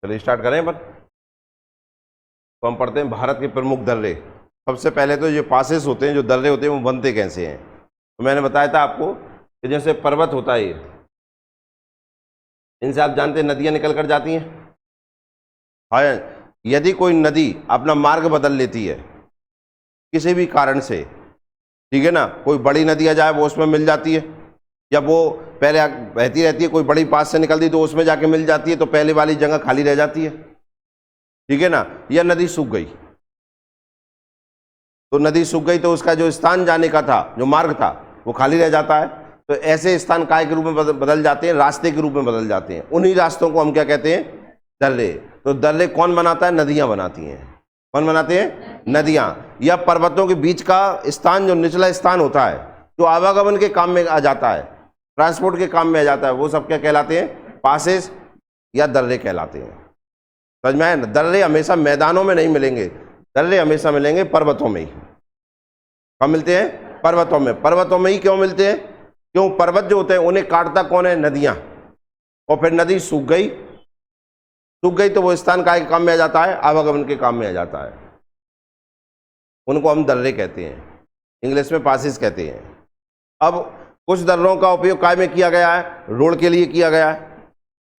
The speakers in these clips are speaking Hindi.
चलिए स्टार्ट करें अपन। तो हम पढ़ते हैं भारत के प्रमुख दर्रे। सबसे पहले तो ये पासेस होते हैं, जो दर्रे होते हैं वो बनते कैसे हैं। तो मैंने बताया था आपको कि जैसे पर्वत होता है, इनसे आप जानते हैं नदियां निकल कर जाती हैं। हाँ, यदि कोई नदी अपना मार्ग बदल लेती है किसी भी कारण से, ठीक है ना, कोई बड़ी नदी आ जाए वो उसमें मिल जाती है, या वो पहले बहती रहती है, कोई बड़ी पास से निकलती तो उसमें जाके मिल जाती है, तो पहले वाली जगह खाली रह जाती है, ठीक है ना। या नदी सूख गई, तो नदी सूख गई तो उसका जो स्थान जाने का था, जो मार्ग था, वो खाली रह जाता है। तो ऐसे स्थान काय के रूप में बदल जाते हैं, रास्ते के रूप में बदल जाते हैं। उन्हीं रास्तों को हम क्या कहते हैं? दर्रे। तो दर्रे कौन बनाता है? नदियां बनाती हैं। कौन बनाते हैं? नदियां। या पर्वतों के बीच का स्थान, जो निचला स्थान होता है, जो आवागमन के काम में आ जाता है, ट्रांसपोर्ट के काम में आ जाता है, वो सब क्या कहलाते हैं? पासेस या दर्रे कहलाते हैं। समझ में आया ना? दर्रे हमेशा मैदानों में नहीं मिलेंगे, दर्रे हमेशा मिलेंगे पर्वतों में ही। कहाँ मिलते हैं? पर्वतों में। पर्वतों में ही क्यों मिलते हैं? क्यों? पर्वत जो होते हैं उन्हें काटता कौन है? नदियां। और फिर नदी सूख गई, सूख गई तो वो स्थान काय के काम में आ जाता है? आवागमन के काम में आ जाता है। उनको हम दर्रे कहते हैं, इंग्लिश में पासेस कहते हैं। अब कुछ दर्रों का उपयोग काय में किया गया है? रोड के लिए किया गया है।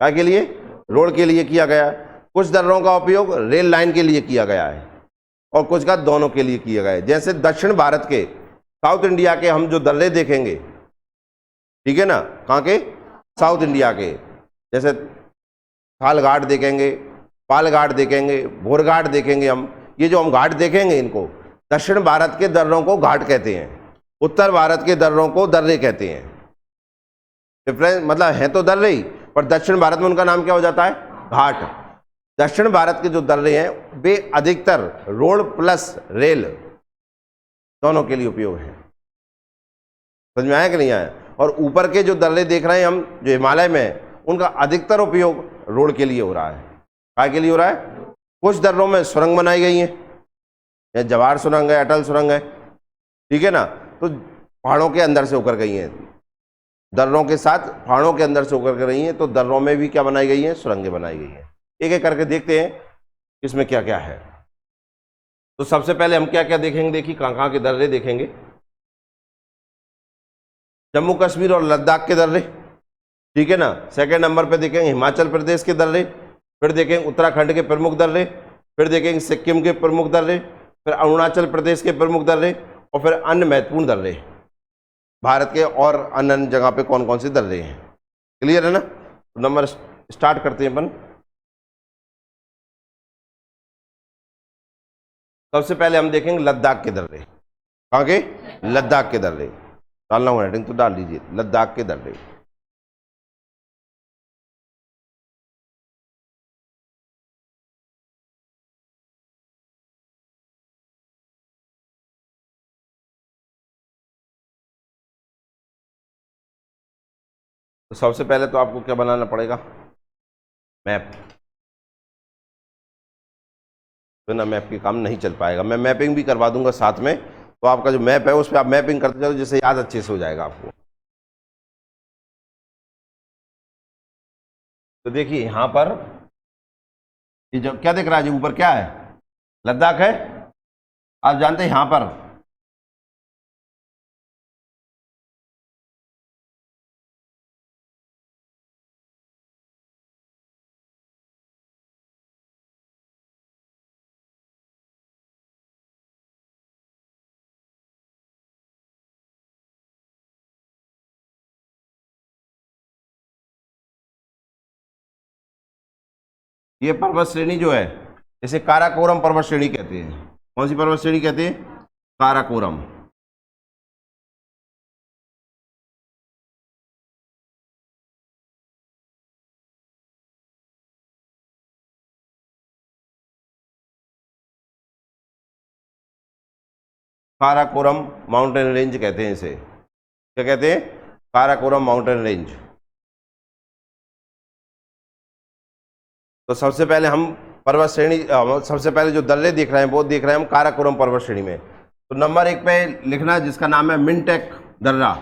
काय के लिए? रोड के लिए किया गया है। कुछ दर्रों का उपयोग रेल लाइन के लिए किया गया है, और कुछ का दोनों के लिए किया गया है। जैसे दक्षिण भारत के, साउथ इंडिया के हम जो दर्रे देखेंगे, ठीक है ना, कहाँ के? साउथ इंडिया के। जैसे थाल घाट देखेंगे, पाल घाट देखेंगे, भोर घाट देखेंगे हम। ये जो हम घाट देखेंगे, इनको दक्षिण भारत के दर्रों को घाट कहते हैं, उत्तर भारत के दर्रों को दर्रे कहते हैं। डिफरेंस मतलब है तो दर्रे ही, पर दक्षिण भारत में उनका नाम क्या हो जाता है? घाट। दक्षिण भारत के जो दर्रे हैं वे अधिकतर रोड प्लस रेल दोनों के लिए उपयोग है। समझ में आया कि नहीं आया? और ऊपर के जो दर्रे देख रहे हैं हम, जो हिमालय में, उनका अधिकतर उपयोग रोड के लिए हो रहा है। काय के लिए हो रहा है? कुछ दर्रों में सुरंग बनाई गई है, या जवाहर सुरंग है, अटल सुरंग है, ठीक है ना, तो पहाड़ों के अंदर से होकर गई हैं, दर्रों के साथ पहाड़ों के अंदर से होकर के रही हैं। तो दर्रों में भी क्या बनाई गई है? सुरंगें बनाई गई हैं। एक एक करके देखते हैं इसमें क्या क्या है। तो सबसे पहले हम क्या क्या देखेंगे? देखिए कहाँ कहाँ के दर्रे देखेंगे। जम्मू कश्मीर और लद्दाख के दर्रे, ठीक है ना। सेकंड नंबर पे देखेंगे हिमाचल प्रदेश के दर्रे, फिर देखेंगे उत्तराखंड के प्रमुख दर्रे, फिर देखेंगे सिक्किम के प्रमुख दर्रे, फिर अरुणाचल प्रदेश के प्रमुख दर्रे, और फिर अन्य महत्वपूर्ण दर्रे भारत के और अन्य जगह पे कौन कौन से दर्रे हैं। क्लियर है ना? तो नंबर स्टार्ट करते हैं अपन। सबसे पहले हम देखेंगे लद्दाख के दर्रे। कहाँ के? लद्दाख के दर्रे। डालना हो हेडिंग तो डाल लीजिए, लद्दाख के दर्रे। तो सबसे पहले तो आपको क्या बनाना पड़ेगा? मैप। बिना मैप के काम नहीं चल पाएगा। मैं मैपिंग भी करवा दूंगा साथ में, तो आपका जो मैप है उस पर आप मैपिंग करते चलो, जिससे याद अच्छे से हो जाएगा आपको। तो देखिए यहां पर ये जो क्या दिख रहा है, जो ऊपर क्या है? लद्दाख है। आप जानते हैं यहां पर ये पर्वत श्रेणी जो है, इसे काराकोरम पर्वत श्रेणी कहते हैं। कौन सी पर्वत श्रेणी कहते हैं? काराकोरम। काराकोरम माउंटेन रेंज कहते हैं इसे। क्या कहते हैं? Karakoram mountain range. तो सबसे पहले हम पर्वत श्रेणी, सबसे पहले जो दर्रे देख रहे हैं वो देख रहे हैं हम काराकोरम पर्वत श्रेणी में। तो नंबर 1 पे लिखना है जिसका नाम है मिनटेक दर्रा,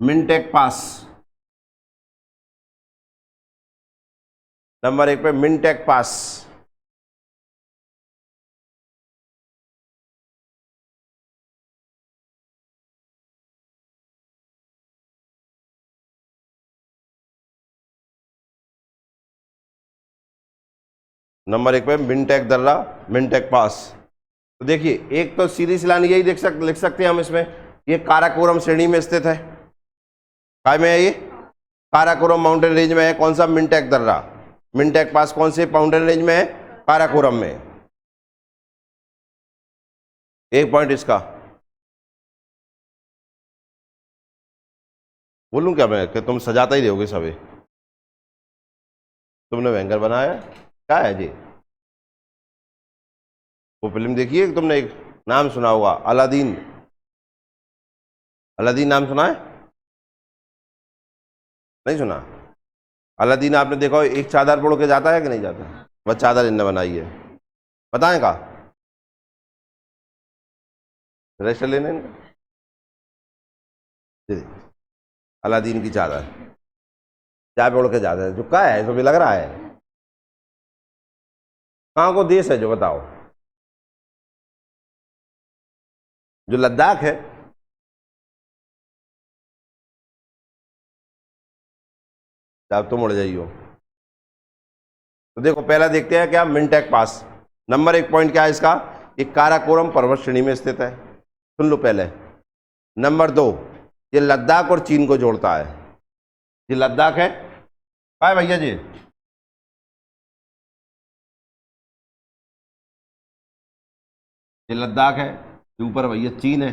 मिनटेक पास। नंबर 1 पे मिनटेक पास, नंबर 1 पे मिनटेक दर्रा, मिनटेक पास। तो देखिए, एक तो सीधी सी लाइन यही लिख सकते हैं हम इसमें, ये काराकोरम श्रेणी में स्थित है। काय में है ये? काराकोरम माउंटेन रेंज में है। कौन सा? मिनटेक दर्रा। मिनटेक पास कौन से माउंटेन रेंज में है? काराकोरम में। एक पॉइंट इसका। बोलूं क्या मैं कि तुम सजाता ही रहोगे सभी? तुमने व्यंगर बनाया क्या है जी? वो फिल्म देखी है तुमने? एक नाम सुना होगा, अलादीन। अलादीन नाम सुना है? नहीं सुना? अलादीन आपने देखा हो, एक चादर पड़ के जाता है कि नहीं जाता? बस चादर इनने बनाई है। बताएं का रजिस्टर लेने इनका? अलादीन की चादर चाय पे उड़ के जाता है, जो का है, तो भी लग रहा है। कहाँ को देश है जो? बताओ। जो लद्दाख है। आप तुम उड़ जाइयो। तो देखो, पहला देखते हैं क्या, मिनटेक पास। नंबर 1 पॉइंट क्या है इसका? ये काराकोरम पर्वत श्रेणी में स्थित है। सुन लो पहले। नंबर 2, ये लद्दाख और चीन को जोड़ता है। ये लद्दाख है, हाय भैया जी। ये लद्दाख है, ये ऊपर भैया चीन है।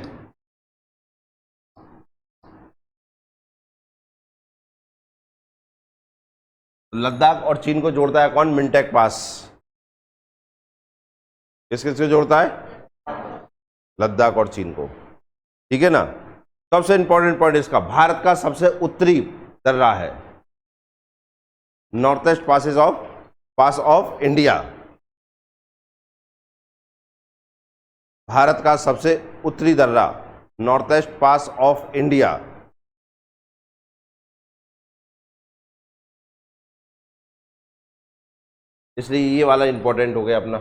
लद्दाख और चीन को जोड़ता है कौन? मिनटेक पास। किस किस को जोड़ता है? लद्दाख और चीन को। ठीक है ना? सबसे इंपॉर्टेंट पॉइंट इसका, भारत का सबसे उत्तरी दर्रा है। North east pass of India. Bharat का सबसे उत्तरी दर्रा, north east pass of India. इसलिए ये वाला इंपॉर्टेंट हो गया अपना,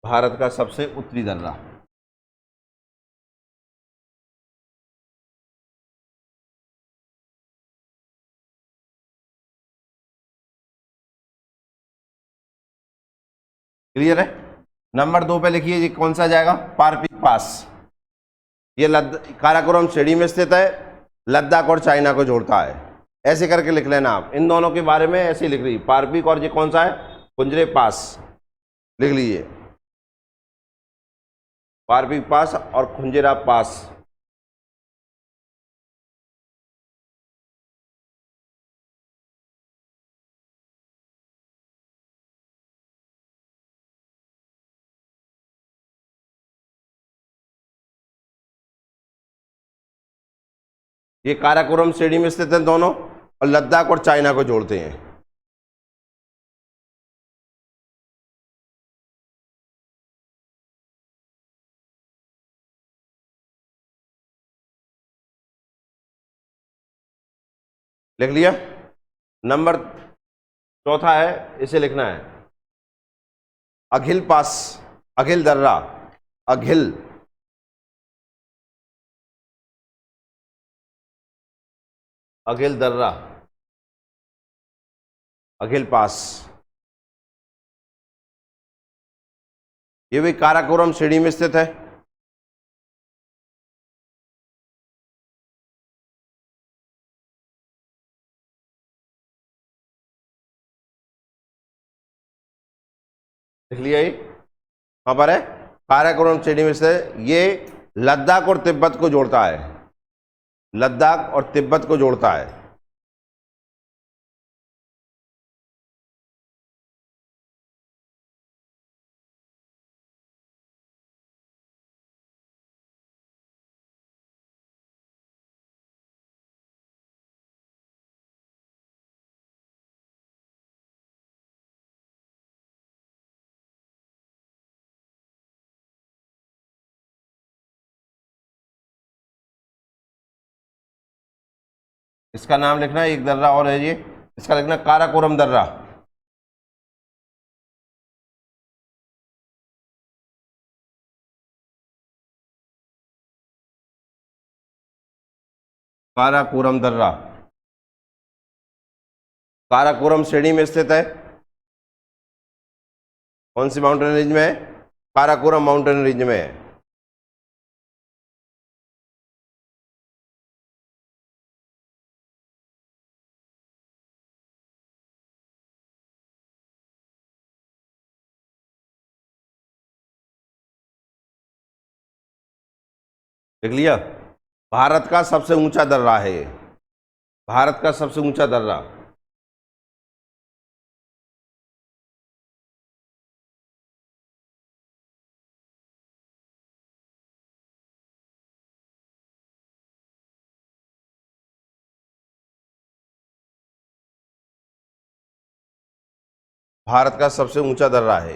भारत का सबसे उत्तरी दर्रा। क्लियर है? नंबर 2 पे लिखिए, ये कौन सा जाएगा? पारपीक पास। ये काराकोरम श्रेणी में स्थित है, लद्दाख और चाइना को जोड़ता है। ऐसे करके लिख लेना आप, इन दोनों के बारे में ऐसे लिख लीजिए, पारपीक और ये कौन सा है? कुंजरे पास। लिख लीजिए, पारपीक पास और खुंजेरा पास। ये काराकोरम श्रेणी में स्थित है दोनों, और लद्दाख और चाइना को जोड़ते हैं। लिख लिया? नंबर 4 है, इसे लिखना है अघिल पास, अघिल दर्रा, अघिल, अघिल दर्रा, अघिल पास। ये भी काराकोरम श्रेणी में स्थित है। लिख लिया? ये कहां पर है? काराकोरम श्रेणी में से। ये लद्दाख और तिब्बत को जोड़ता है, लद्दाख और तिब्बत को जोड़ता है। इसका नाम लिखना है, एक दर्रा और है ये इसका लिखना काराकोरम दर्रा। काराकोरम दर्रा काराकोरम श्रेणी में स्थित है। कौन सी माउंटेन रेंज में है? काराकोरम माउंटेन रेंज में है। देख लिया? भारत का सबसे ऊंचा दर्रा है ये, भारत का सबसे ऊंचा दर्रा। भारत का सबसे ऊंचा दर्रा है।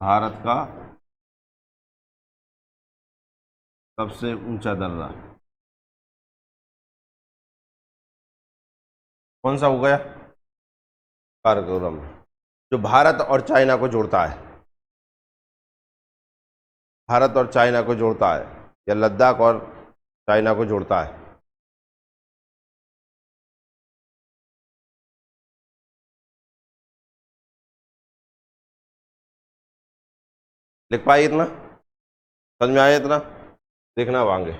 भारत का सबसे ऊंचा दर्रा कौन सा हो गया? काराकोरम, जो भारत और चाइना को जोड़ता है, भारत और चाइना को जोड़ता है, या लद्दाख और चाइना को जोड़ता है। लिख पाए इतना? समझ में आया इतना? देखना अब आगे।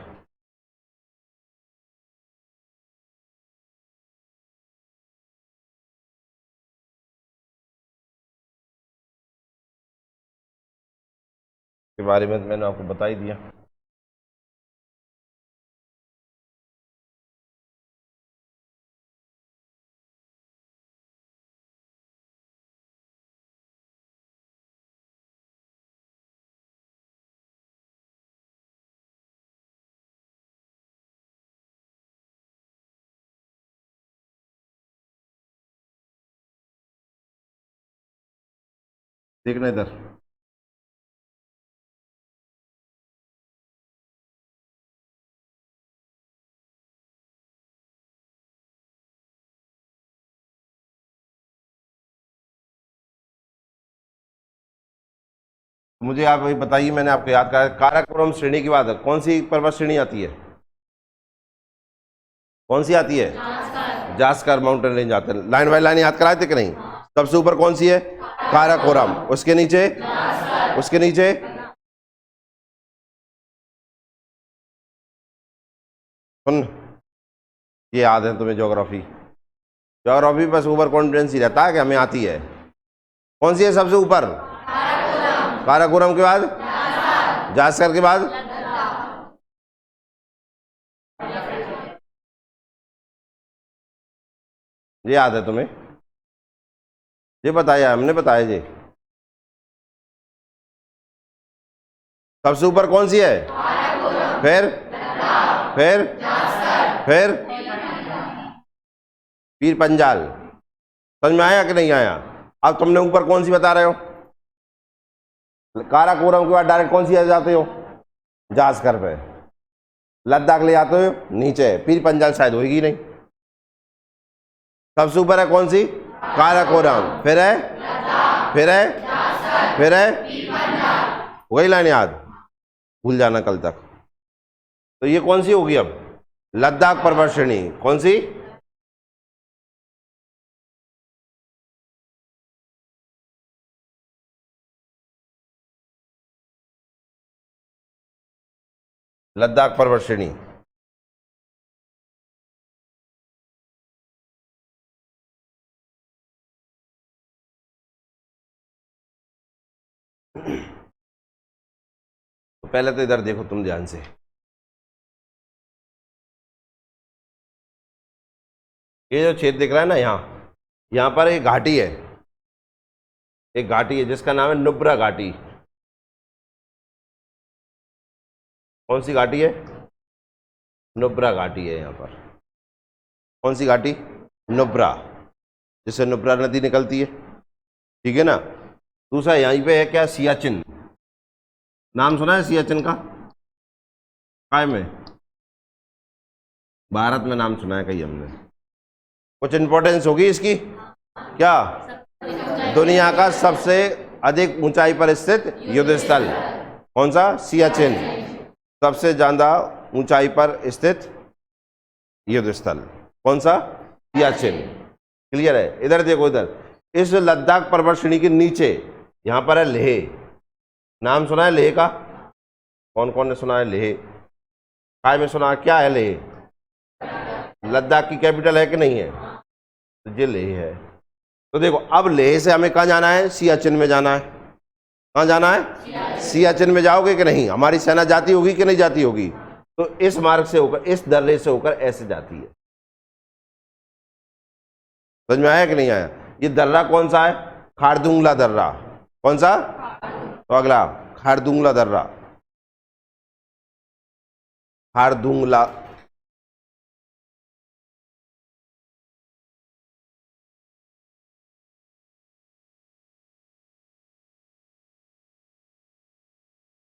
के बारे में मैंने आपको बता ही दिया। देखना इधर, मुझे आप वही बताइए, मैंने आपको याद करा। काराकोरम श्रेणी के बाद कौन सी पर्वत श्रेणी आती है? कौन सी आती है? जास्कर माउंटेन रेंज आते हैं। लाइन बाय लाइन याद कराए थे कि नहीं? सबसे ऊपर कौन सी है? काराकोरम। उसके नीचे? उसके नीचे? सुन, ये याद है तुम्हें ज्योग्राफी? ज्योग्राफी बस ऊपर कॉन्फिडेंस रहता है कि हमें आती है। कौन सी है सबसे ऊपर? काराकोरम के बाद? जास्कर के बाद? ये याद है तुम्हें? ये बताया, हमने बताया जी। सबसे ऊपर कौन सी है? फिर फिर पीर पंजाल। समझ में आया कि नहीं आया? अब तुमने ऊपर कौन सी बता रहे हो? काराकोरम के बाद डायरेक्ट कौन सी आ जाते हो? जास्कर पे। लद्दाख ले जाते हो नीचे, पीर पंजाल शायद होगी नहीं। सबसे ऊपर है कौन सी? काराकोरम। फिर है वही लाइन याद, भूल जाना कल तक। तो ये कौन सी होगी अब? लद्दाख पर्वत श्रेणी। कौन सी? लद्दाख पर्वत श्रेणी। तो पहले तो इधर देखो तुम ध्यान से, ये जो छेद दिख रहा है ना, यहाँ पर एक घाटी है, एक घाटी है जिसका नाम है नुब्रा घाटी। कौन सी घाटी है? नुब्रा घाटी है यहाँ पर। कौन सी घाटी? नुब्रा, जिससे नुब्रा नदी निकलती है, ठीक है ना। दूसरा यहीं पे है क्या? सियाचिन। नाम सुना है सियाचिन का? काय में? भारत में नाम सुना है कहीं हमने। कुछ इंपॉर्टेंस होगी इसकी क्या? दुनिया का सबसे अधिक ऊंचाई पर स्थित युद्ध स्थल कौन सा? सियाचिन। सबसे ज्यादा ऊंचाई पर स्थित युद्ध स्थल कौन सा? सियाचिन। क्लियर है? इधर देखो, इधर इस लद्दाख पर्वत श्रेणी के नीचे यहां पर है लेह। नाम सुना है लेह का? कौन कौन ने सुना है लेह? काय में सुना है? क्या है लेह? लद्दाख की कैपिटल है कि नहीं है? तो ये लेह है। तो देखो, अब लेह से हमें कहाँ जाना है? सियाचिन में जाना है। कहाँ जाना है? सियाचिन में जाओगे कि नहीं? हमारी सेना जाती होगी कि नहीं जाती होगी? तो इस मार्ग से होकर, इस दर्रे से होकर ऐसे जाती है। समझ में आया कि नहीं आया? ये दर्रा कौन सा है? खारदुंगला दर्रा। कौन सा? तो अगला खारदुंगला दर्रा। खारदुंगला,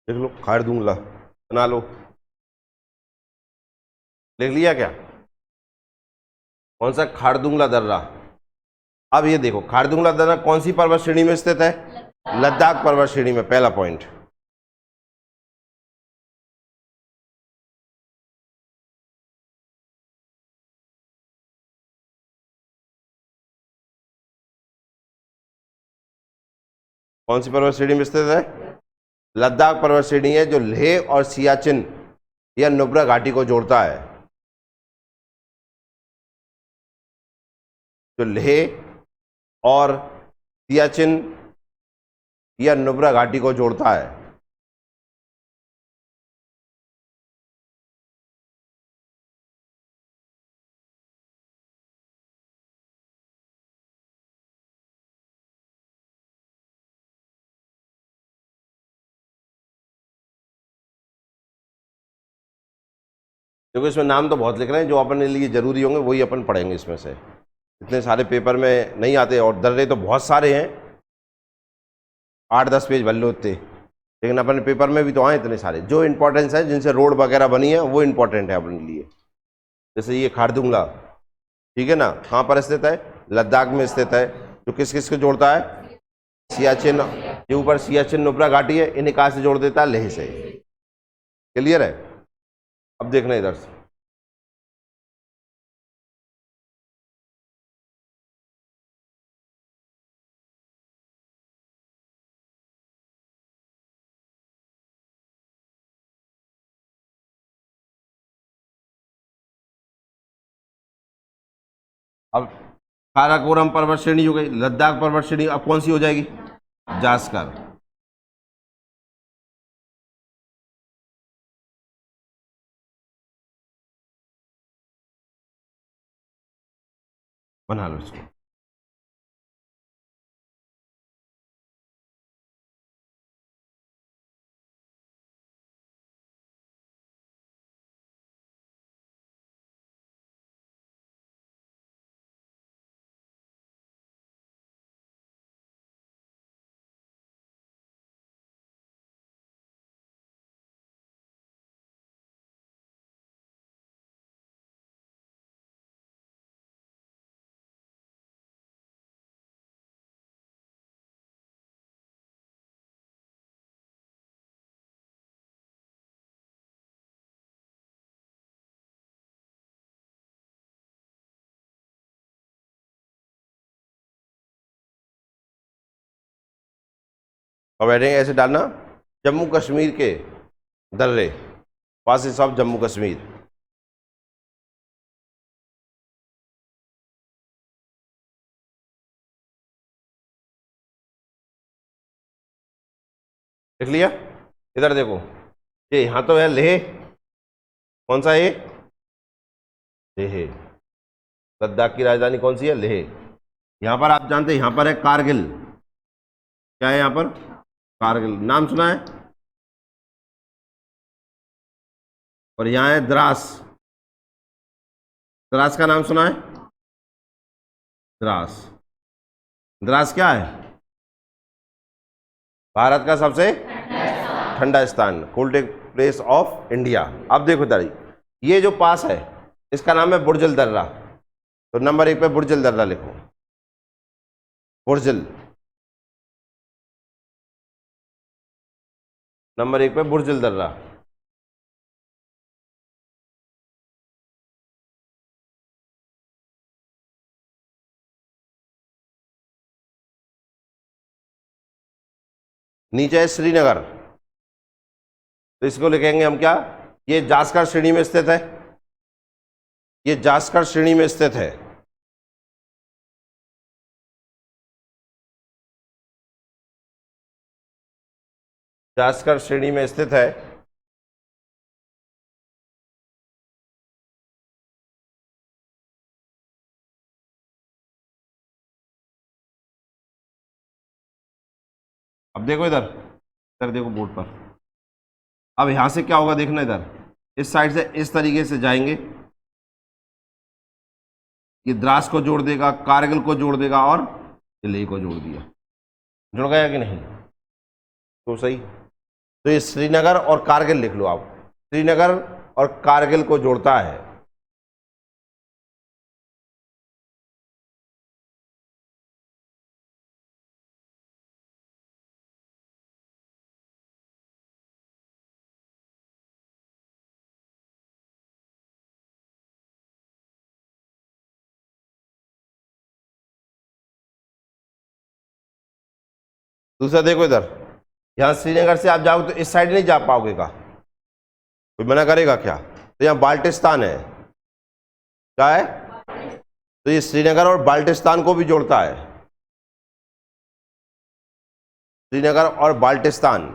देख लो, खारदुंगला बना लो। लिख लिया क्या? कौन सा? खारदुंगला दर्रा। अब ये देखो, खारदुंगला दर्रा कौन सी पर्वत श्रेणी में स्थित है? लद्दाख पर्वत श्रेणी में। पहला पॉइंट। कौन सी पर्वत श्रेणी में स्थित है? लद्दाख पर्वत श्रेणी है, जो लेह और सियाचिन या नुब्रा घाटी को जोड़ता है। जो लेह और सियाचिन या नुब्रा घाटी को जोड़ता है। देखो, इसमें नाम तो बहुत लिख रहे हैं, जो अपने लिए जरूरी होंगे वही अपन पढ़ेंगे इसमें से। इतने सारे पेपर में नहीं आते, और दर्रे तो बहुत सारे हैं, 8-10 पेज भर लो इतने, लेकिन अपने पेपर में भी तो आए इतने सारे। जो इंपॉर्टेंस है, जिनसे रोड वगैरह बनी है, वो इंपॉर्टेंट है अपने लिए। जैसे ये खारदुंगला, ठीक है ना, कहाँ पर स्थित है? लद्दाख में स्थित है। जो किस किस को जोड़ता है? सियाचिन। ये ऊपर सियाचिन नुब्रा घाटी है, इन्हें कहाँ से जोड़ देता है? लेह से। क्लियर है? अब देखना इधर से, अब काराकोरम पर्वत श्रेणी हो गई, लद्दाख पर्वत श्रेणी अब कौन सी हो जाएगी? जास्कर। बना लो इसको। अब हेडिंग ऐसे डालना, जम्मू कश्मीर के दर्रे, वासिस ऑफ जम्मू कश्मीर। देख लिया? इधर देखो, ये यहाँ तो है लेह। कौन सा है? लेह। लद्दाख की राजधानी कौन सी है? लेह। यहाँ पर आप जानते हैं, यहाँ पर है कारगिल। क्या है यहाँ पर? कारगिल। नाम सुना है? और यहाँ है द्रास। द्रास का नाम सुना है? द्रास, द्रास क्या है? भारत का सबसे ठंडा स्थान, कोल्डेस्ट प्लेस ऑफ इंडिया। अब देखो इधर, ये जो पास है इसका नाम है बुर्जल दर्रा। तो नंबर 1 पे बुर्जल दर्रा लिखो, बुर्जल, नंबर 1 पे बुर्जल दर्रा। नीचे है श्रीनगर, तो इसको लिखेंगे हम क्या? ये जास्कर श्रेणी में स्थित है, ये जास्कर श्रेणी में स्थित है। जास्कर श्रेणी में स्थित है। अब देखो इधर, इधर देखो बोर्ड पर। अब यहां से क्या होगा देखना, इधर इस साइड से इस तरीके से जाएंगे, ये द्रास को जोड़ देगा, कारगिल को जोड़ देगा और ये लेह को जोड़ दिया। जुड़ गया कि नहीं? तो सही। तो ये श्रीनगर और कारगिल लिख लो आप, श्रीनगर और कारगिल को जोड़ता है। दूसरा देखो इधर, यहां श्रीनगर से आप जाओगे तो इस साइड नहीं जा पाओगे का, कोई मना करेगा क्या? तो यहाँ बाल्टिस्तान है, क्या है? तो ये श्रीनगर और बाल्टिस्तान को भी जोड़ता है, श्रीनगर और बाल्टिस्तान।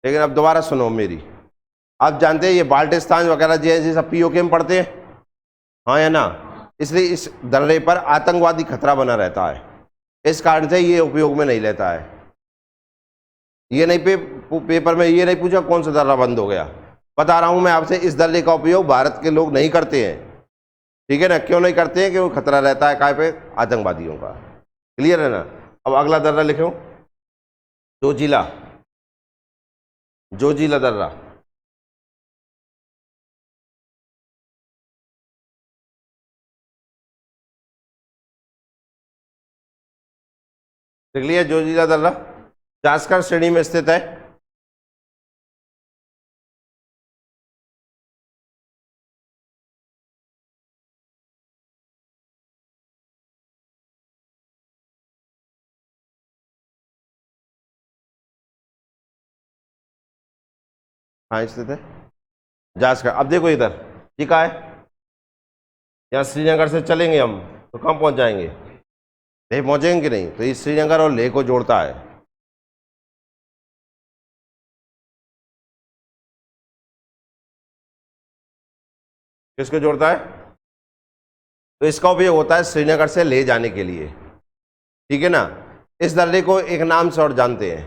लेकिन अब दोबारा सुनो मेरी, आप जानते हैं ये बाल्टिस्तान वगैरह जैसे सब पीओके में पढ़ते हैं, हाँ या ना? इसलिए इस दर्रे पर आतंकवादी खतरा बना रहता है, इस कारण से ये उपयोग में नहीं लेता है। ये नहीं पेपर में ये नहीं पूछा कौन सा दर्रा बंद हो गया, बता रहा हूं मैं आपसे, इस दर्रे का उपयोग भारत के लोग नहीं करते हैं, ठीक है ना? क्यों नहीं करते हैं? क्योंकि खतरा रहता है काय पे? आतंकवादियों का। क्लियर है ना? अब अगला दर्रा लिखो, जोजिला, जोजिला दर्रा। देख लिया जोजिला दर्रा, जास्कर श्रेणी में स्थित है। हाँ स्थित है जास्कर। अब देखो इधर, ये कहाँ है? यहाँ श्रीनगर से चलेंगे हम तो कहाँ पहुंच जाएंगे? लेह पहुंचेंगे कि नहीं? तो ये श्रीनगर और लेह को जोड़ता है। किसको जोड़ता है? तो इसका उपयोग होता है श्रीनगर से लेह जाने के लिए, ठीक है ना? इस दर्रे को एक नाम से और जानते हैं,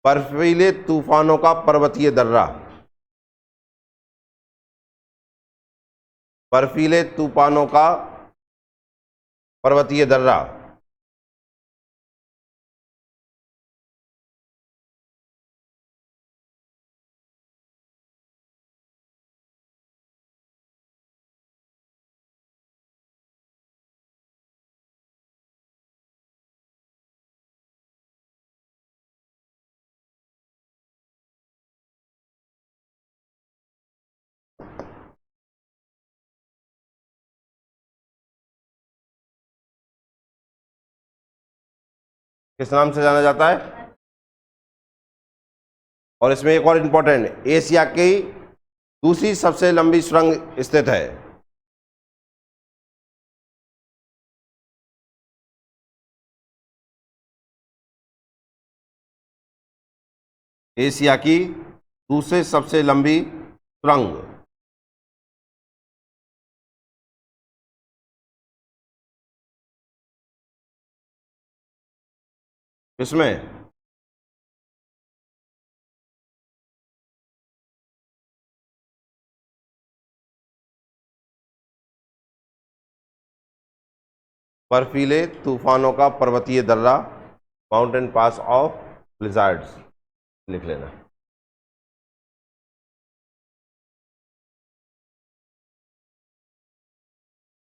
बर्फीले तूफानों का पर्वतीय दर्रा, बर्फीले तूफानों का पर्वतीय दर्रा। किस नाम से जाना जाता है? और इसमें एक और इंपॉर्टेंट, एशिया की दूसरी सबसे लंबी सुरंग स्थित है। एशिया की दूसरी सबसे लंबी सुरंग। इसमें बर्फीले तूफानों का पर्वतीय दर्रा, माउंटेन पास ऑफ ब्लिज़ार्ड्स लिख लेना।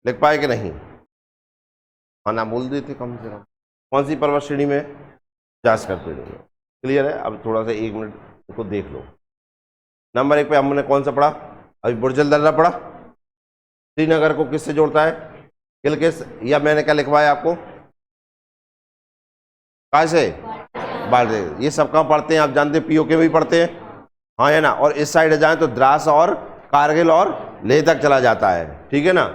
लिख पाए कि नहीं? हाँ ना बोल देते कम से कम। कौन सी पर्वत श्रेणी में? जास्कर श्रेणी में। क्लियर है? अब थोड़ा सा 1 मिनट को देख लो। नंबर 1 पे हमने कौन सा पढ़ा? अभी बुर्जल दर्रा पढ़ा। श्रीनगर को किससे जोड़ता है? किलकिस, या मैंने क्या लिखवाया आपको? कैसे? बाढ़। ये सब कहाँ पढ़ते हैं आप जानते हैं? पीओके में भी पढ़ते हैं, हाँ है ना। और इस साइड जाएं तो द्रास और कारगिल और लेह तक चला जाता है, ठीक है ना।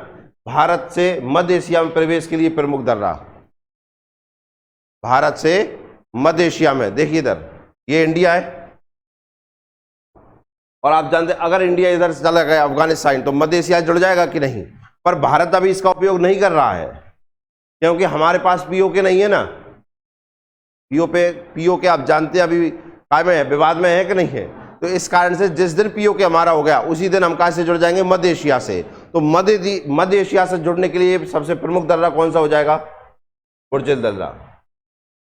भारत से मध्य एशिया में प्रवेश के लिए प्रमुख दर्रा, भारत से मध्य एशिया में, देखिए इधर ये इंडिया है, और आप जानते हैं अगर इंडिया इधर से चला गया अफगानिस्तान तो मध्य एशिया जुड़ जाएगा कि नहीं? पर भारत अभी इसका उपयोग नहीं कर रहा है क्योंकि हमारे पास पीओके नहीं है ना। पीओके आप जानते हैं अभी काय में है, विवाद में है कि नहीं है। तो इस कारण से जिस दिन पीओके हमारा हो गया उसी दिन हम कहाँ से जुड़ जाएंगे? मध्य एशिया से। तो मध्य एशिया से जुड़ने के लिए सबसे प्रमुख दर्रा कौन सा हो जाएगा? बुर्जल दर्रा।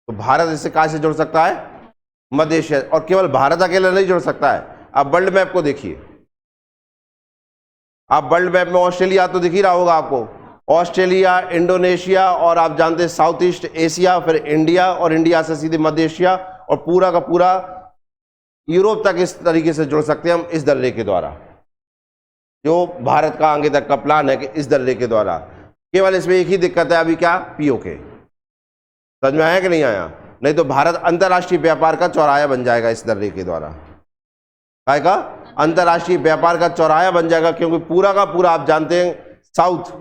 तो भारत इससे कहाँ से जुड़ सकता है? मध्य एशिया। और केवल भारत अकेला नहीं जुड़ सकता है। आप वर्ल्ड मैप को देखिए, आप वर्ल्ड मैप में ऑस्ट्रेलिया तो दिख ही रहा होगा आपको, ऑस्ट्रेलिया, इंडोनेशिया, और आप जानते हैं साउथ ईस्ट एशिया, फिर इंडिया, और इंडिया से सीधे मध्य एशिया, और पूरा का पूरा यूरोप तक इस तरीके से जुड़ सकते हैं हम इस दर्रे के द्वारा। जो भारत का आगे तक का प्लान है कि इस दर्रे के द्वारा। केवल इसमें एक ही दिक्कत है अभी, क्या? पीओके। समझ में आया कि नहीं आया? नहीं तो भारत अंतर्राष्ट्रीय व्यापार का चौराहा बन जाएगा इस दर्रे के द्वारा। काय का? अंतर्राष्ट्रीय व्यापार का चौराहा बन जाएगा, क्योंकि पूरा का पूरा आप जानते हैं साउथ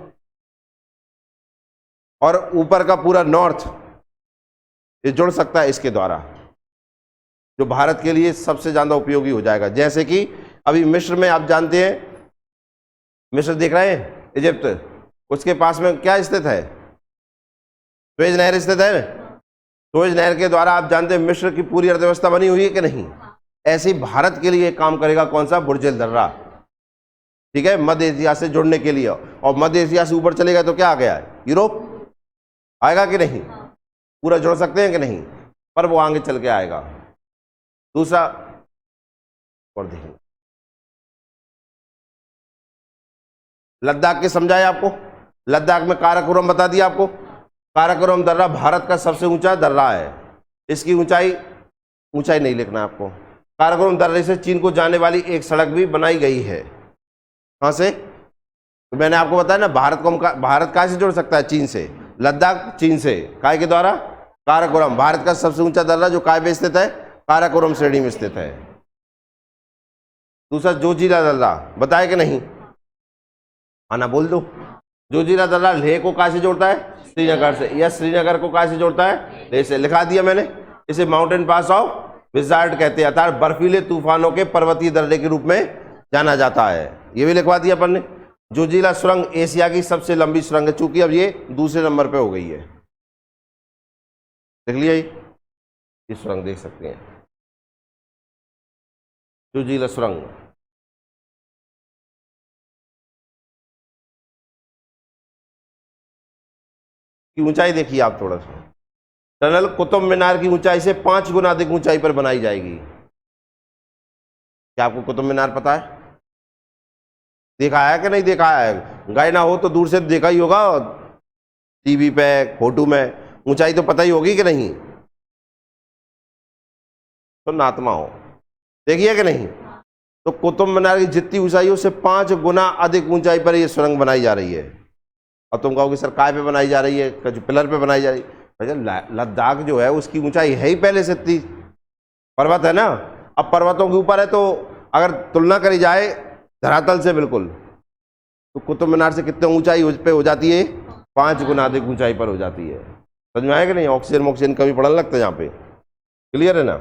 और ऊपर का पूरा नॉर्थ ये जुड़ सकता है इसके द्वारा, जो भारत के लिए सबसे ज्यादा उपयोगी हो जाएगा। जैसे कि अभी मिस्र में आप जानते हैं, मिस्र देख रहे हैं, इजिप्ट, उसके पास में क्या स्थित है? सुएज नहर स्थित है। सुएज नहर के द्वारा आप जानते हैं मिस्र की पूरी अर्थव्यवस्था बनी हुई है कि नहीं? ऐसे ही भारत के लिए काम करेगा कौन सा? बुर्जल दर्रा, ठीक है, मध्य एशिया से जुड़ने के लिए। और मध्य एशिया से ऊपर चलेगा तो क्या आ गया? यूरोप आएगा कि नहीं? पूरा जुड़ सकते हैं कि नहीं? पर वो आगे चल के आएगा। दूसरा और देखिए, लद्दाख के समझाए आपको। लद्दाख में काराकोरम बता दिया आपको। काराकोरम दर्रा भारत का सबसे ऊंचा दर्रा है। इसकी ऊंचाई नहीं लिखना आपको। काराकोरम दर्रे से चीन को जाने वाली एक सड़क भी बनाई गई है। कहां से? तो मैंने आपको बताया ना, भारत कहां से जुड़ सकता है? चीन से। लद्दाख चीन से, काय के द्वारा? काराकोरम। भारत का सबसे ऊंचा दर्रा जो काय में स्थित है? काराकोरम श्रेणी में स्थित है। दूसरा जोजिला दर्रा, बताए कि नहीं? आना बोल दो। जोजिला दर्रा लेह को कहां से जोड़ता है? श्रीनगर से। या श्रीनगर को कहां से जोड़ता है? लेह से। लिखा दिया मैंने। इसे माउंटेन पास ऑफ ब्लिज़ार्ड कहते हैं, अर्थात बर्फीले तूफानों के पर्वतीय दर्रे के रूप में जाना जाता है। ये भी लिखवा दिया अपन ने। जोजिला सुरंग एशिया की सबसे लंबी सुरंग है, चूंकि अब ये दूसरे नंबर पे हो गई है। देख लिया, ये सुरंग देख सकते हैं, जोजिला सुरंग। की ऊंचाई देखिए आप थोड़ा सा। टनल कुतुब मीनार की ऊंचाई से 5 गुना अधिक ऊंचाई पर बनाई जाएगी। क्या आपको कुतुब मीनार पता है? देखा है कि नहीं देखा है? गए ना हो तो दूर से देखा ही होगा, टीवी पे, फोटो में। ऊंचाई तो पता ही होगी कि नहीं? तो नातमा हो, देखिए कि नहीं? तो कुतुब मीनार की जितनी ऊंचाई है उससे 5 गुना अधिक ऊंचाई पर यह सुरंग बनाई जा रही है। और तुम कहोगे सर काय पे बनाई जा रही है? पिलर पे बनाई जा रही है। लद्दाख जो है उसकी ऊंचाई है ही पहले से इतनी, पर्वत है ना। अब पर्वतों के ऊपर है तो अगर तुलना करी जाए धरातल से बिल्कुल, तो कुतुब मीनार से कितने ऊंचाई पे हो जाती है? 5 गुना अधिक ऊंचाई पर हो जाती है। समझ में आएगा नहीं? ऑक्सीजन कभी पढ़ने लगता है यहाँ पे। क्लियर है ना?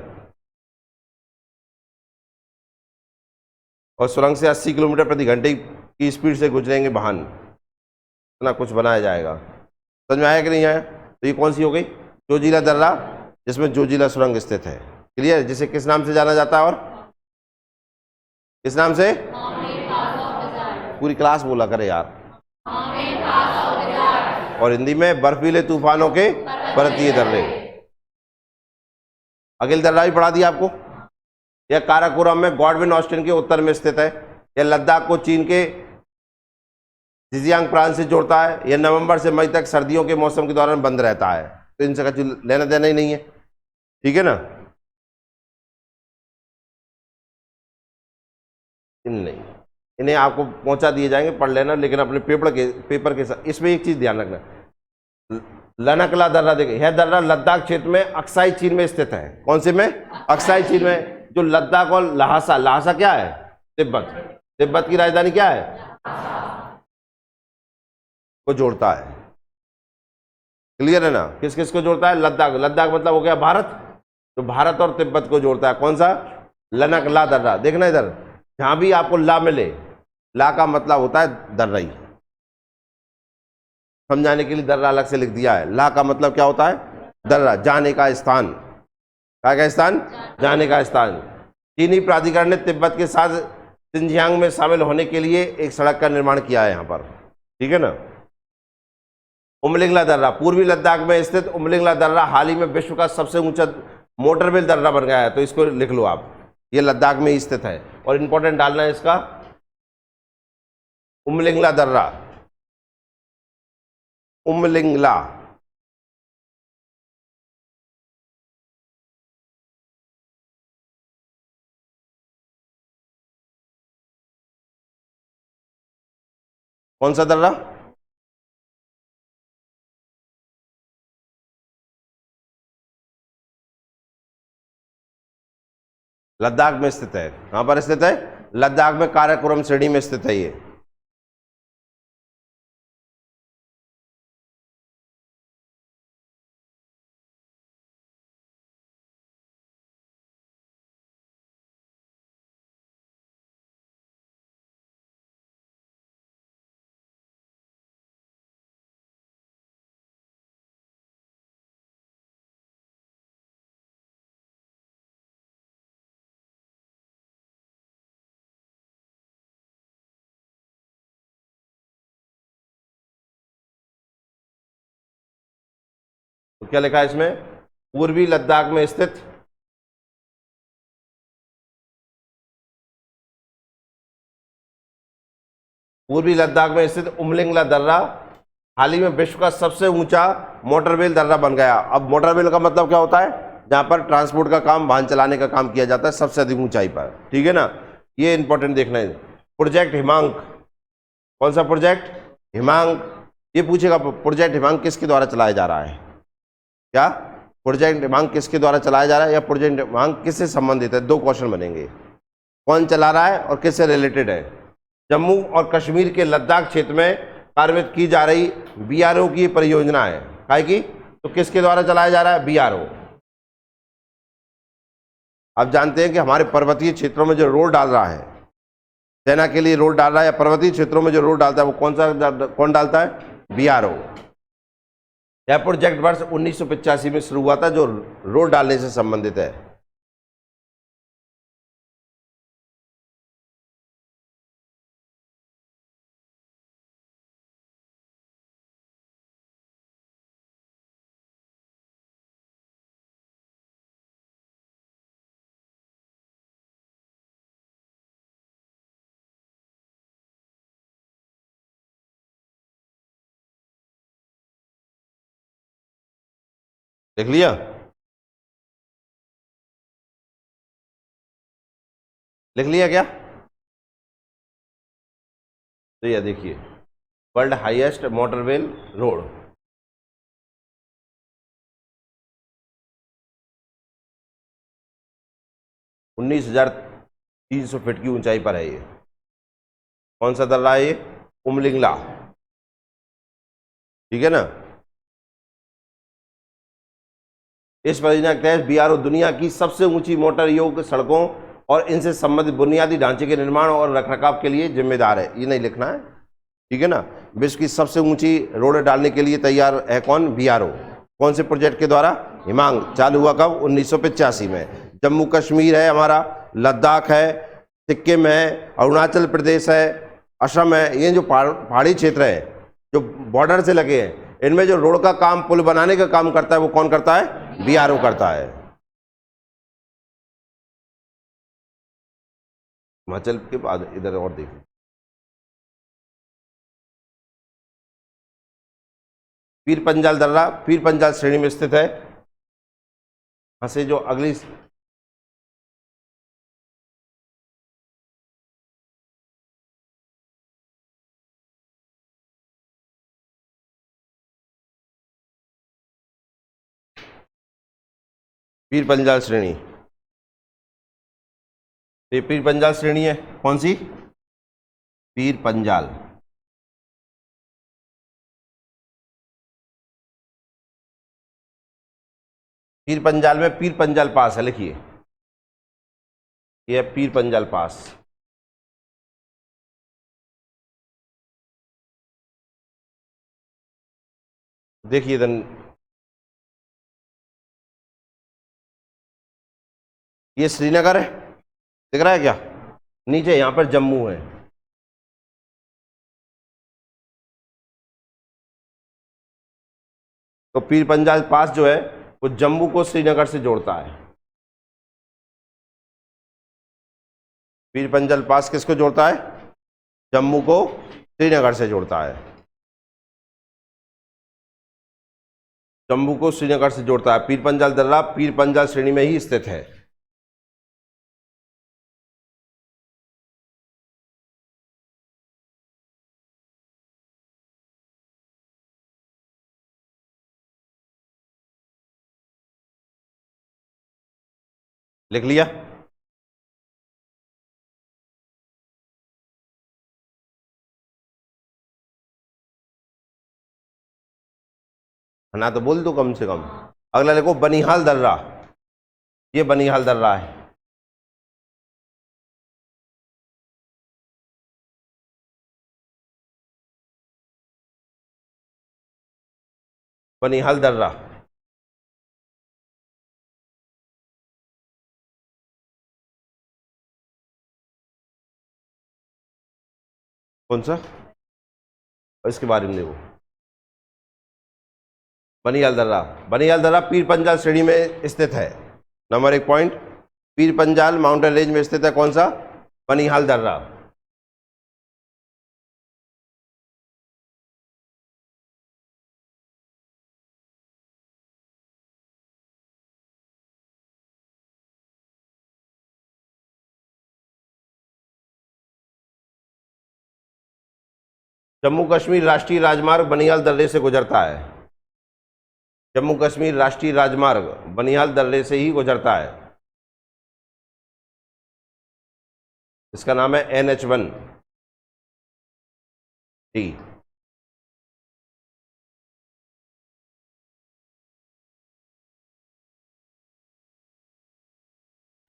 और सुरंग से 80 किलोमीटर प्रति घंटे की स्पीड से गुजरेंगे वाहन, इतना कुछ बनाया जाएगा। समझ में आया कि नहीं आया? तो ये कौन सी हो गई? जोजिला दर्रा, जिसमें जोजिला सुरंग स्थित है। क्लियर? जिसे किस नाम से जाना जाता है और किस नाम से? पूरी क्लास बोला करे यार। और हिंदी में बर्फीले तूफानों के पर्वतीय दर्रे। अगिल दर्रा भी पढ़ा दिया आपको। यह काराकोरम में गॉडविन ऑस्टिन के उत्तर में स्थित है। यह लद्दाख को चीन के जिजियांग प्रांत से जोड़ता है। यह नवंबर से मई तक सर्दियों के मौसम के दौरान बंद रहता है। तो इनसे कुछ लेना देना ही नहीं है, ठीक है ना? नहीं, इन्हें आपको पहुंचा दिए जाएंगे, पढ़ लेना, लेकिन अपने पेपर के साथ। इसमें एक चीज ध्यान रखना, लनकला दर्रा देखिए, यह दर्रा लद्दाख क्षेत्र में अक्साई चीन में स्थित है। कौन से में? अक्साई चीन में। जो लद्दाख और लहासा, लहासा क्या है? तिब्बत। तिब्बत की राजधानी क्या है? को जोड़ता है। क्लियर है ना? किस किस को जोड़ता है? लद्दाख। लद्दाख मतलब हो गया भारत, तो भारत और तिब्बत को जोड़ता है। कौन सा? लनकला दर्रा। देखना इधर, जहां भी आपको ला मिले, ला का मतलब होता है दर्राई। समझाने के लिए दर्रा अलग से लिख दिया है। ला का मतलब क्या होता है? दर्रा, जाने का स्थान। क्या स्थान? जाने का स्थान। चीनी प्राधिकरण ने तिब्बत के साथ सिंजियांग में शामिल होने के लिए एक सड़क का निर्माण किया है यहाँ पर, ठीक है ना? उमलिंगला दर्रा, पूर्वी लद्दाख में स्थित उमलिंगला दर्रा हाल ही में विश्व का सबसे ऊंचा मोटरवेल दर्रा बन गया है। तो इसको लिख लो आप, ये लद्दाख में ही स्थित है। और इंपॉर्टेंट डालना है इसका, उमलिंगला दर्रा, उमलिंगला। कौन सा दर्रा? लद्दाख में स्थित है। कहां पर स्थित है? लद्दाख में काराकोरम श्रेणी में स्थित है ये। तो क्या लिखा है इसमें? पूर्वी लद्दाख में स्थित पूर्वी लद्दाख में स्थित उमलिंगला दर्रा हाल ही में विश्व का सबसे ऊंचा मोटरवेल दर्रा बन गया। अब मोटरवेल का मतलब क्या होता है? जहां पर ट्रांसपोर्ट का काम, वाहन चलाने का काम किया जाता है सबसे अधिक ऊंचाई पर, ठीक है ना? ये इंपॉर्टेंट देखना है। प्रोजेक्ट हिमांक, कौन सा प्रोजेक्ट? हिमांक। ये पूछेगा प्रोजेक्ट हिमांक किसके द्वारा चलाया जा रहा है? क्या प्रोजेक्ट हिमांक किसके द्वारा चलाया जा रहा है, या प्रोजेक्ट हिमांक किससे संबंधित है? दो क्वेश्चन बनेंगे, कौन चला रहा है और किससे रिलेटेड है। जम्मू और कश्मीर के लद्दाख क्षेत्र में कार्यान्वित की जा रही बीआरओ की परियोजना है। काय की? तो किसके द्वारा चलाया जा रहा है? बीआरओ। आप जानते हैं कि हमारे पर्वतीय क्षेत्रों में जो रोड डाल रहा है, सेना के लिए रोड डाल रहा है, या पर्वतीय क्षेत्रों में जो रोड डालता है वो कौन डालता है? बीआरओ। यह प्रोजेक्ट वर्ष 1985 में शुरू हुआ था, जो रोड डालने से संबंधित है। देख लिया? लिख लिया क्या? तो ये देखिए, वर्ल्ड हाईएस्ट मोटरवेल रोड, उन्नीस 300 फीट की ऊंचाई पर है ये। कौन सा दर्रा है ये? उमलिंगला, ठीक है ना? इस परियोजना के तहत बीआरओ दुनिया की सबसे ऊंची मोटर योग्य सड़कों और इनसे संबंधित बुनियादी ढांचे के निर्माण और रखरखाव के लिए जिम्मेदार है। ये नहीं लिखना है, ठीक है ना। विश्व की सबसे ऊंची रोड डालने के लिए तैयार है कौन? BRO। कौन से प्रोजेक्ट के द्वारा? हिमांग। चालू हुआ कब? 1985 में। जम्मू कश्मीर है हमारा, लद्दाख है, सिक्किम है, अरुणाचल प्रदेश है, असम है। ये जो पहाड़ी क्षेत्र है जो बॉर्डर से लगे हैं, इनमें जो रोड का काम, पुल बनाने का काम करता है वो कौन करता है? BRO करता है। हिमाचल के बाद इधर और देखिए, पीर पंजाल दर्रा पीर पंजाल श्रेणी में स्थित है। यहां से जो अगली पीर पंजाल श्रेणी, ये पीर पंजाल श्रेणी है। कौन सी? पीर पंजाल। पीर पंजाल में पीर पंजाल पास है, लिखिए, ये है पीर पंजाल पास। देखिए इधर ये श्रीनगर है, दिख रहा है क्या? नीचे यहां पर जम्मू है। तो पीर पंजाल पास जो है वो जम्मू को श्रीनगर से जोड़ता है। पीर पंजाल पास किसको जोड़ता है? जम्मू को श्रीनगर से जोड़ता है। जम्मू को श्रीनगर से जोड़ता है। पीर पंजाल दर्रा पीर पंजाल श्रेणी में ही स्थित है। लिख लिया? ना तो बोल दो कम से कम। अगला लिखो बनिहाल दर्रा, ये बनिहाल दर्रा है। बनिहाल दर्रा कौन सा? और इसके बारे में देखो, बनिहाल दर्रा। बनिहाल दर्रा पीर पंजाल श्रेणी में स्थित है। Number 1 point, Pir Panjal mountain range में स्थित है। कौन सा? बनिहाल दर्रा। जम्मू कश्मीर राष्ट्रीय राजमार्ग बनिहाल दर्रे से गुजरता है। जम्मू कश्मीर राष्ट्रीय राजमार्ग बनिहाल दर्रे से ही गुजरता है। इसका नाम है NH1D।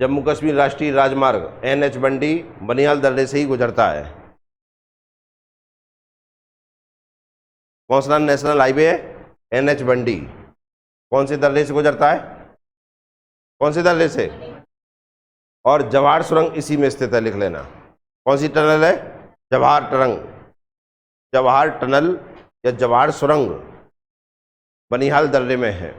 जम्मू कश्मीर राष्ट्रीय राजमार्ग NH1D बनिहाल दर्रे से ही गुजरता है। कौन सा नेशनल हाईवे है? NH1D। कौन से दर्रे से गुजरता है? कौन से दर्रे से? और जवाहर सुरंग इसी में स्थित है, लिख लेना। कौन सी टनल है? जवाहर टरंग, जवाहर टनल या जवाहर सुरंग बनिहाल दर्रे में है।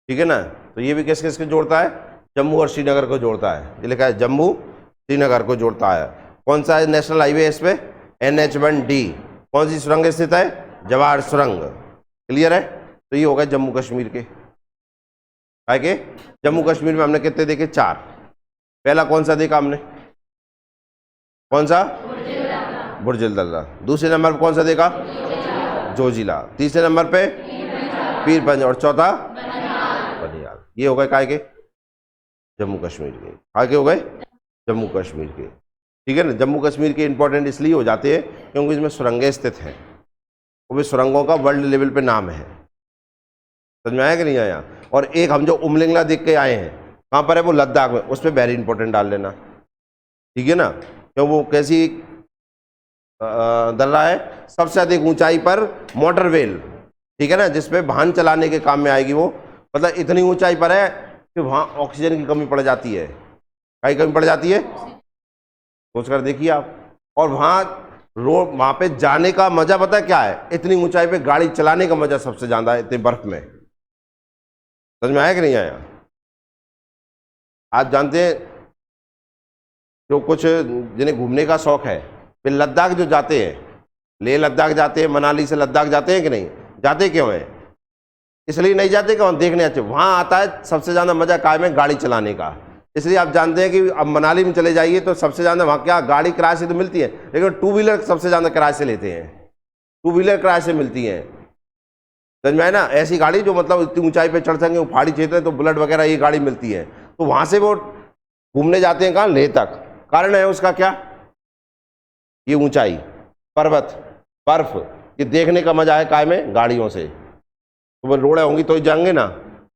ठीक है ना। तो ये भी किस किस को जोड़ता है? जम्मू और श्रीनगर को जोड़ता है। ये लिखा है जम्मू श्रीनगर को जोड़ता है। कौन सा नेशनल हाईवे है इस पे? NH1D। कौन सी सुरंग स्थित है? जवाहर सुरंग। क्लियर है? तो ये हो गए जम्मू कश्मीर के। आगे जम्मू कश्मीर में हमने कितने देखे? 4। पहला कौन सा देखा हमने? कौन सा? बुर्जिल दर्रा। दूसरे नंबर पर कौन सा देखा? जोजिला। तीसरे नंबर पे पीर पंजाल और चौथा बनिहाल। ये हो गए काय के? जम्मू कश्मीर के। आगे हो गए जम्मू कश्मीर के, ठीक है ना। जम्मू कश्मीर के इंपॉर्टेंट इसलिए हो जाते हैं क्योंकि इसमें सुरंगें स्थित हैं, वो भी सुरंगों का वर्ल्ड लेवल पे नाम है। समझ में आया कि नहीं आया। और एक हम जो उमलिंगला देख के आए हैं, कहाँ पर है वो, लद्दाख में, उस पर वेरी इंपॉर्टेंट डाल लेना, ठीक है ना। क्यों वो कैसी दर्रा है, सबसे अधिक ऊंचाई पर मोटर वेल, ठीक है ना, जिसपे वाहन चलाने के काम में आएगी वो। मतलब इतनी ऊंचाई पर है कि वहाँ ऑक्सीजन की कमी पड़ जाती है। कहीं कमी पड़ जाती है, सोच कर देखिए आप। और वहाँ रोड, वहाँ पे जाने का मजा पता क्या है, इतनी ऊंचाई पे गाड़ी चलाने का मजा सबसे ज्यादा है, इतने बर्फ में। समझ में आया कि नहीं आया। आप जानते हैं जो कुछ जिन्हें घूमने का शौक है, वे लद्दाख जो जाते हैं, लेह लद्दाख जाते हैं, मनाली से लद्दाख जाते हैं कि नहीं जाते, क्यों है, इसलिए नहीं जाते कि वहाँ देखने अच्छे, वहाँ आता है सबसे ज़्यादा मजा कायम है गाड़ी चलाने का। इसलिए आप जानते हैं कि अब मनाली में चले जाइए तो सबसे ज़्यादा वहाँ क्या गाड़ी किराए से तो मिलती है, लेकिन टू व्हीलर सबसे ज़्यादा किराए से लेते हैं, टू व्हीलर किराए से मिलती है। समझ में आए ना, ऐसी गाड़ी जो मतलब इतनी ऊंचाई पे चढ़ सकें, वो पहाड़ी क्षेत्र है तो बुलेट वगैरह ये गाड़ी मिलती है। तो वहाँ से वो घूमने जाते हैं कहाँ, लेह तक। कारण है उसका क्या, ये ऊंचाई, पर्वत, बर्फ, ये देखने का मजा है काय में गाड़ियों से। तो वो रोडें होंगी तो ही जाएंगे ना,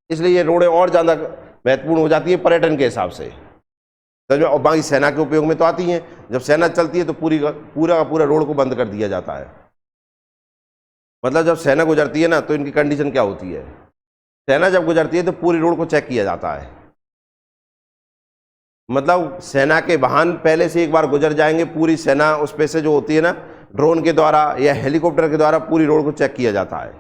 इसलिए ये रोडें और ज़्यादा महत्वपूर्ण हो जाती है पर्यटन के हिसाब से। समझ में। और बाकी सेना के उपयोग में तो आती हैं, जब सेना चलती है तो पूरा का पूरा रोड को बंद कर दिया जाता है। मतलब जब सेना गुजरती है ना तो इनकी कंडीशन क्या होती है, सेना जब गुजरती है तो पूरी रोड को चेक किया जाता है। मतलब सेना के वाहन पहले से एक बार गुजर जाएंगे, पूरी सेना उस पे से जो होती है ना, ड्रोन के द्वारा या हेलीकॉप्टर के द्वारा पूरी रोड को चेक किया जाता है।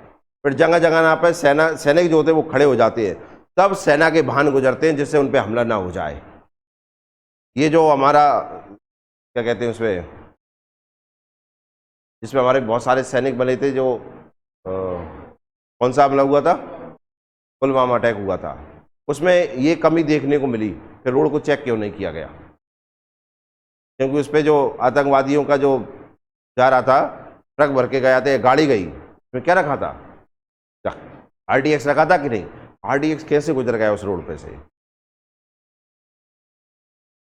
फिर जगह जगह ना पे सैनिक जो होते हैं वो खड़े हो जाते हैं, तब सेना के वाहन गुजरते हैं जिससे उन पे हमला ना हो जाए। ये जो हमारा क्या कहते हैं उसमें, जिसमें हमारे बहुत सारे सैनिक बने थे, जो कौन सा हमला हुआ था, पुलवामा अटैक हुआ था, उसमें ये कमी देखने को मिली। फिर रोड को चेक क्यों नहीं किया गया, क्योंकि उस पर जो आतंकवादियों का जो जा रहा था, ट्रक भर के गया था, गाड़ी गई, उसमें क्या रखा था, RDX रखा था कि नहीं, RDX कैसे गुजर गया उस रोड पे से,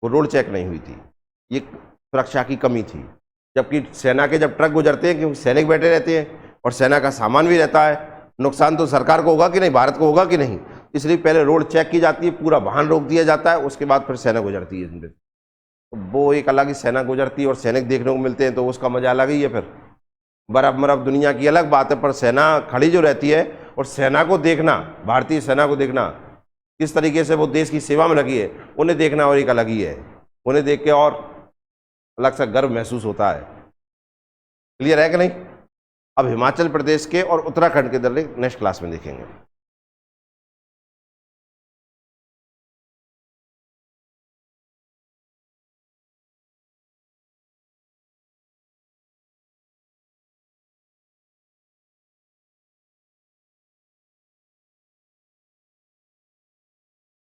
वो रोड चेक नहीं हुई थी, ये सुरक्षा की कमी थी। जबकि सेना के जब ट्रक गुजरते हैं, क्योंकि सैनिक बैठे रहते हैं और सेना का सामान भी रहता है, नुकसान तो सरकार को होगा कि नहीं, भारत को होगा कि नहीं, इसलिए पहले रोड चेक की जाती है, पूरा वाहन रोक दिया जाता है, उसके बाद फिर सेना गुजरती है। तो वो एक अलग ही सेना गुजरती है और सैनिक देखने को मिलते हैं, तो उसका मजा अलग ही है। फिर बर्फ मरफ दुनिया की अलग बात है, पर सेना खड़ी जो रहती है और सेना को देखना, भारतीय सेना को देखना किस तरीके से वो देश की सेवा में लगी है, उन्हें देखना और एक अलग ही है। उन्हें देख के और अलग सा गर्व महसूस होता है। क्लियर है कि नहीं। अब हिमाचल प्रदेश के और उत्तराखंड के दर्रे नेक्स्ट क्लास में देखेंगे।